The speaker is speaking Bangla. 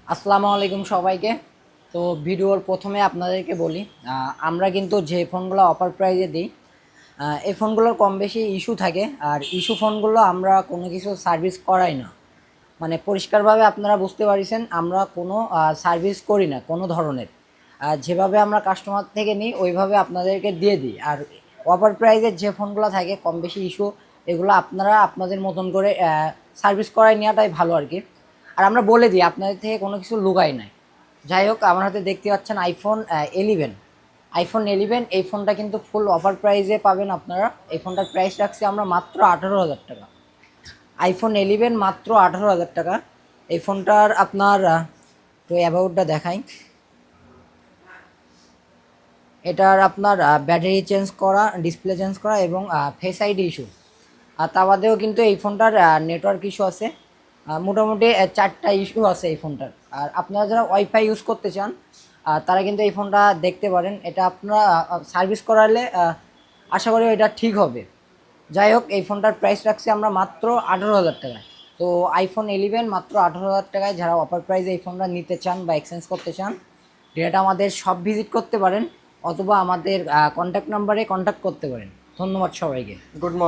আসসালামু আলাইকুম সবাইকে। তো ভিডিওর প্রথমে আপনাদেরকে বলি, আমরা কিন্তু যে ফোনগুলো অফার প্রাইজে দিই, এই ফোনগুলোর কম বেশি ইস্যু থাকে। আর ইস্যু ফোনগুলো আমরা কোনো কিছু সার্ভিস করাই না, মানে পরিষ্কারভাবে আপনারা বুঝতে পারছেন, আমরা কোনো সার্ভিস করি না কোনো ধরনের। যেভাবে আমরা কাস্টমার থেকে নিই ওইভাবে আপনাদেরকে দিয়ে দিই। আর অফার প্রাইজের যে ফোনগুলো থাকে কম বেশি ইস্যু, এগুলো আপনারা আপনাদের মতন করে সার্ভিস করাই নেওয়াটাই ভালো আর কি। আর আমরা বলে দিই, আপনাদের থেকে কোনো কিছু লুকাই নাই। যাই হোক, আমার হাতে দেখতে পাচ্ছেন আইফোন 11। এই ফোনটা কিন্তু ফুল অফার প্রাইসে পাবেন আপনারা। এই ফোনটার প্রাইস রাখছি আমরা মাত্র 18,000 টাকা। আইফোন 11 মাত্র 18,000 টাকা। এই ফোনটার আপনার তো অ্যাবাউটটা দেখাই। এটার আপনার ব্যাটারি চেঞ্জ করা, ডিসপ্লে চেঞ্জ করা এবং ফেস আইডি ইস্যু। আর তা বাদেও কিন্তু এই ফোনটার নেটওয়ার্ক ইস্যু আছে। মোটামুটি 4টা ইস্যু আছে এই ফোনটার। আর আপনারা যারা ওয়াইফাই ইউজ করতে চান তারা কিন্তু এই ফোনটা দেখতে পারেন। এটা আপনারা সার্ভিস করালে আশা করি এটা ঠিক হবে। যাই হোক, এই ফোনটার প্রাইস রাখছি আমরা মাত্র 18,000 টাকায়। তো আইফোন 11 মাত্র 18,000 টাকায় যারা অফার প্রাইসে এই ফোনটা নিতে চান বা এক্সচেঞ্জ করতে চান, ডিরেক্ট আমাদের শপ ভিজিট করতে পারেন অথবা আমাদের কন্ট্যাক্ট নাম্বারে কন্ট্যাক্ট করতে পারেন। ধন্যবাদ সবাইকে। Good morning.